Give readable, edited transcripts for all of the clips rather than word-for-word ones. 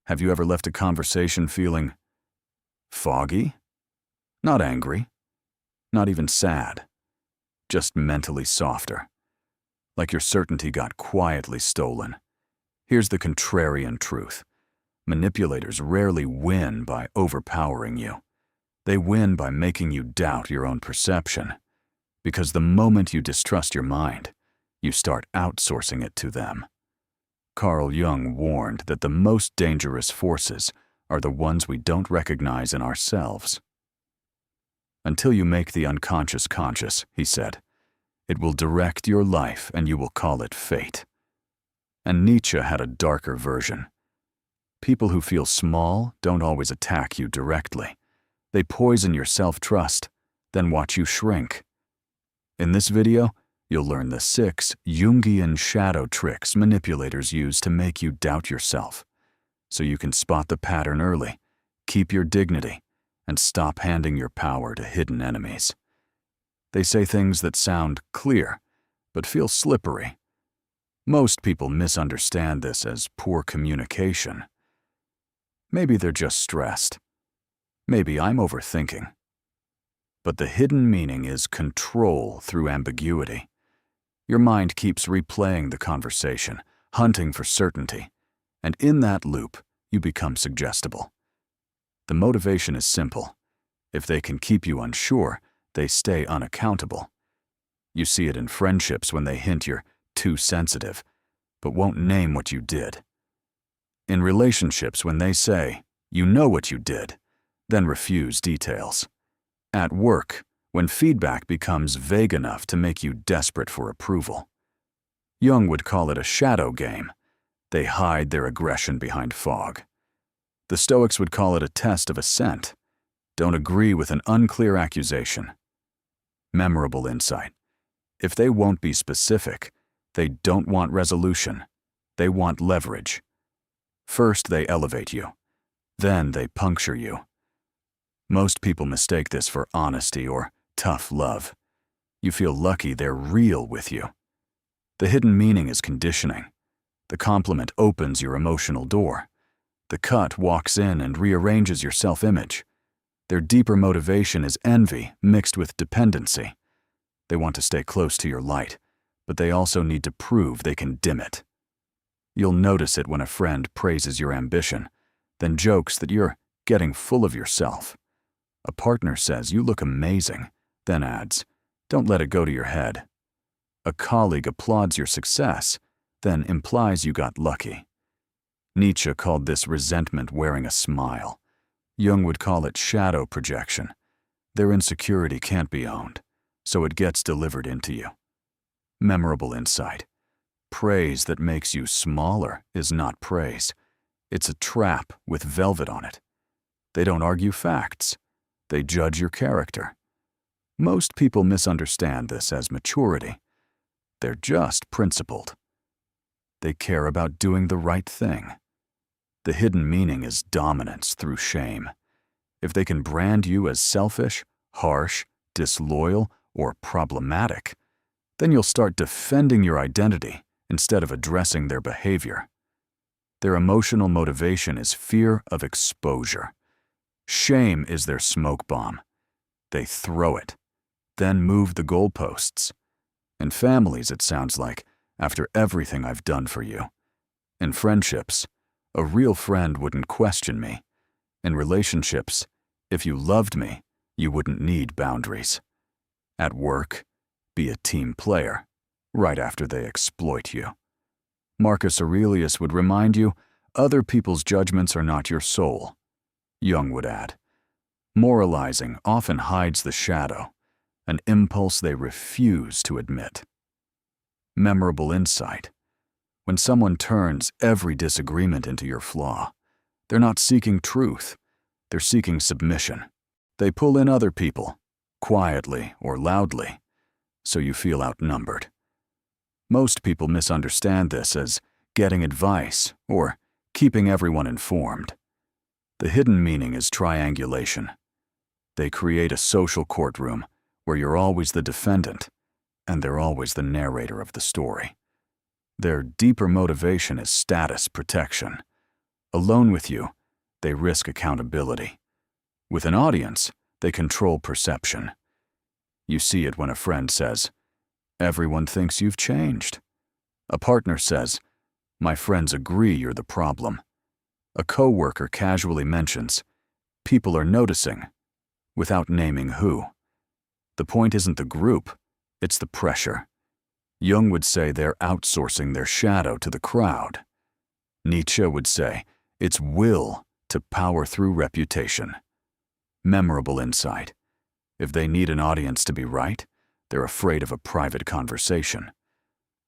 Have you ever left a conversation feeling foggy? Not angry, not even sad, just mentally softer, like your certainty got quietly stolen. Here's the contrarian truth. Manipulators rarely win by overpowering you. They win by making you doubt your own perception, because the moment you distrust your mind, you start outsourcing it to them. Carl Jung warned that the most dangerous forces are the ones we don't recognize in ourselves. Until you make the unconscious conscious, he said, it will direct your life and you will call it fate. And Nietzsche had a darker version. People who feel small don't always attack you directly. They poison your self-trust, then watch you shrink. In this video, you'll learn the 6 Jungian shadow tricks manipulators use to make you doubt yourself, so you can spot the pattern early, keep your dignity, and stop handing your power to hidden enemies. They say things that sound clear, but feel slippery. Most people misunderstand this as poor communication. Maybe they're just stressed. Maybe I'm overthinking. But the hidden meaning is control through ambiguity. Your mind keeps replaying the conversation, hunting for certainty, and in that loop, you become suggestible. The motivation is simple. If they can keep you unsure, they stay unaccountable. You see it in friendships when they hint you're too sensitive, but won't name what you did. In relationships when they say, you know what you did, then refuse details. At work, when feedback becomes vague enough to make you desperate for approval. Jung would call it a shadow game. They hide their aggression behind fog. The Stoics would call it a test of assent. Don't agree with an unclear accusation. Memorable insight. If they won't be specific, they don't want resolution. They want leverage. First, they elevate you. Then they puncture you. Most people mistake this for honesty or tough love. You feel lucky they're real with you. The hidden meaning is conditioning. The compliment opens your emotional door. The cut walks in and rearranges your self-image. Their deeper motivation is envy mixed with dependency. They want to stay close to your light, but they also need to prove they can dim it. You'll notice it when a friend praises your ambition, then jokes that you're getting full of yourself. A partner says you look amazing, then adds, don't let it go to your head. A colleague applauds your success, then implies you got lucky. Nietzsche called this resentment wearing a smile. Jung would call it shadow projection. Their insecurity can't be owned, so it gets delivered into you. Memorable insight. Praise that makes you smaller is not praise. It's a trap with velvet on it. They don't argue facts. They judge your character. Most people misunderstand this as maturity. They're just principled. They care about doing the right thing. The hidden meaning is dominance through shame. If they can brand you as selfish, harsh, disloyal, or problematic, then you'll start defending your identity instead of addressing their behavior. Their emotional motivation is fear of exposure. Shame is their smoke bomb. They throw it, then move the goalposts. In families, it sounds like, after everything I've done for you. In friendships, a real friend wouldn't question me. In relationships, if you loved me, you wouldn't need boundaries. At work, be a team player, right after they exploit you. Marcus Aurelius would remind you, other people's judgments are not your soul. Jung would add, moralizing often hides the shadow, an impulse they refuse to admit. Memorable insight. When someone turns every disagreement into your flaw, they're not seeking truth, they're seeking submission. They pull in other people, quietly or loudly, so you feel outnumbered. Most people misunderstand this as getting advice or keeping everyone informed. The hidden meaning is triangulation. They create a social courtroom where you're always the defendant and they're always the narrator of the story. Their deeper motivation is status protection. Alone with you, they risk accountability. With an audience, they control perception. You see it when a friend says, "Everyone thinks you've changed." A partner says, "My friends agree you're the problem." A coworker casually mentions, "People are noticing," without naming who. The point isn't the group, it's the pressure. Jung would say they're outsourcing their shadow to the crowd. Nietzsche would say it's will to power through reputation. Memorable insight. If they need an audience to be right, they're afraid of a private conversation.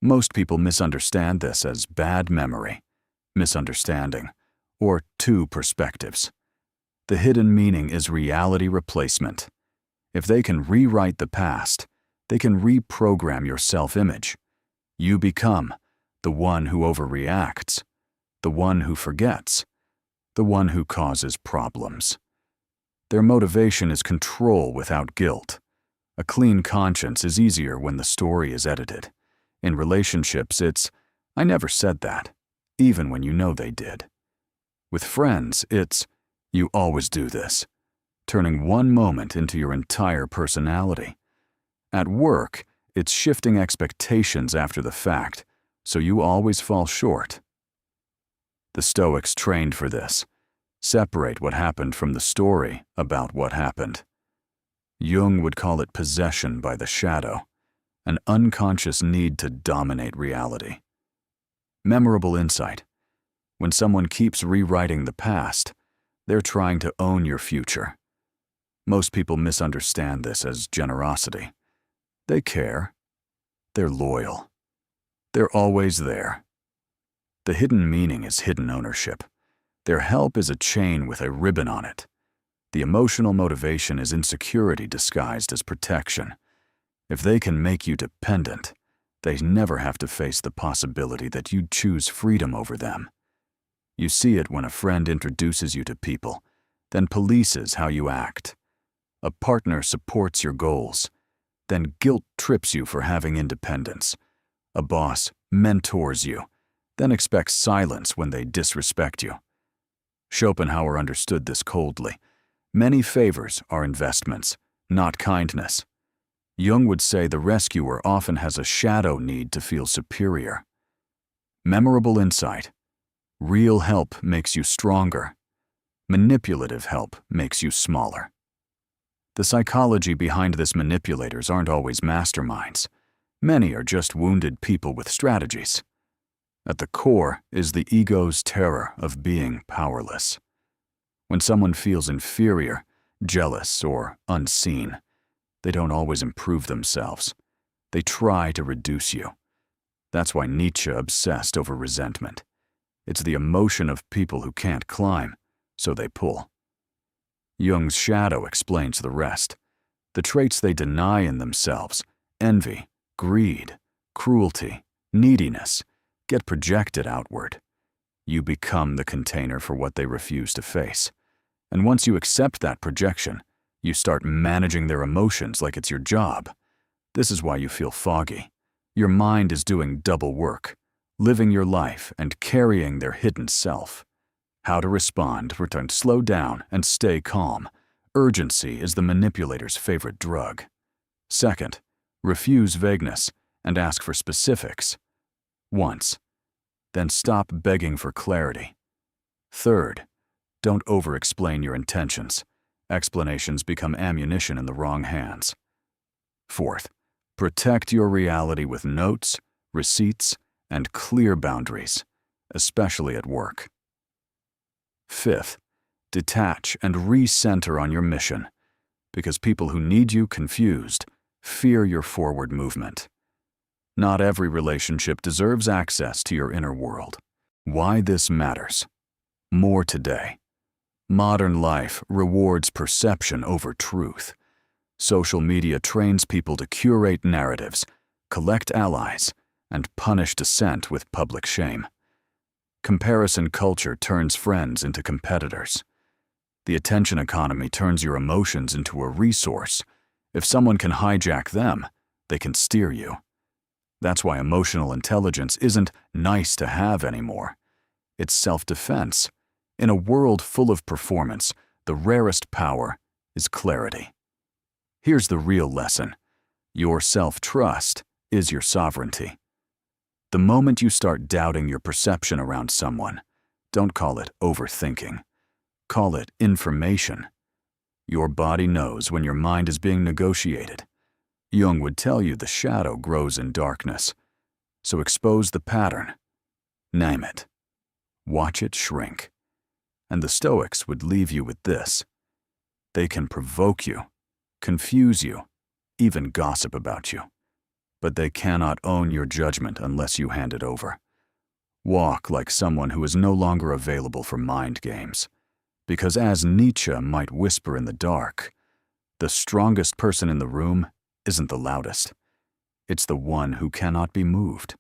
Most people misunderstand this as bad memory, misunderstanding, or two perspectives. The hidden meaning is reality replacement. If they can rewrite the past, they can reprogram your self-image. You become the one who overreacts, the one who forgets, the one who causes problems. Their motivation is control without guilt. A clean conscience is easier when the story is edited. In relationships, it's, "I never said that," even when you know they did. With friends, it's, "You always do this," turning one moment into your entire personality. At work, it's shifting expectations after the fact, so you always fall short. The Stoics trained for this. Separate what happened from the story about what happened. Jung would call it possession by the shadow, an unconscious need to dominate reality. Memorable insight. When someone keeps rewriting the past, they're trying to own your future. Most people misunderstand this as generosity. They care. They're loyal. They're always there. The hidden meaning is hidden ownership. Their help is a chain with a ribbon on it. The emotional motivation is insecurity disguised as protection. If they can make you dependent, they never have to face the possibility that you'd choose freedom over them. You see it when a friend introduces you to people, then polices how you act. A partner supports your goals, then guilt trips you for having independence. A boss mentors you, then expects silence when they disrespect you. Schopenhauer understood this coldly. Many favors are investments, not kindness. Jung would say the rescuer often has a shadow need to feel superior. Memorable insight. Real help makes you stronger. Manipulative help makes you smaller. The psychology behind this manipulators aren't always masterminds. Many are just wounded people with strategies. At the core is the ego's terror of being powerless. When someone feels inferior, jealous, or unseen, they don't always improve themselves. They try to reduce you. That's why Nietzsche obsessed over resentment. It's the emotion of people who can't climb, so they pull. Jung's shadow explains the rest. The traits they deny in themselves, envy, greed, cruelty, neediness, get projected outward. You become the container for what they refuse to face. And once you accept that projection, you start managing their emotions like it's your job. This is why you feel foggy. Your mind is doing double work, living your life and carrying their hidden self. How to respond, return, slow down, and stay calm. Urgency is the manipulator's favorite drug. Second, refuse vagueness and ask for specifics. Once. Then stop begging for clarity. Third, don't over-explain your intentions. Explanations become ammunition in the wrong hands. Fourth, protect your reality with notes, receipts, and clear boundaries, especially at work. Fifth, detach and recenter on your mission, because people who need you confused fear your forward movement. Not every relationship deserves access to your inner world. Why this matters. More today. Modern life rewards perception over truth. Social media trains people to curate narratives, collect allies, and punish dissent with public shame. Comparison culture turns friends into competitors. The attention economy turns your emotions into a resource. If someone can hijack them, they can steer you. That's why emotional intelligence isn't nice to have anymore. It's self-defense. In a world full of performance, the rarest power is clarity. Here's the real lesson. Your self-trust is your sovereignty. The moment you start doubting your perception around someone, don't call it overthinking. Call it information. Your body knows when your mind is being negotiated. Jung would tell you the shadow grows in darkness. So expose the pattern. Name it. Watch it shrink. And the Stoics would leave you with this. They can provoke you, confuse you, even gossip about you. But they cannot own your judgment unless you hand it over. Walk like someone who is no longer available for mind games. Because as Nietzsche might whisper in the dark, the strongest person in the room isn't the loudest. It's the one who cannot be moved.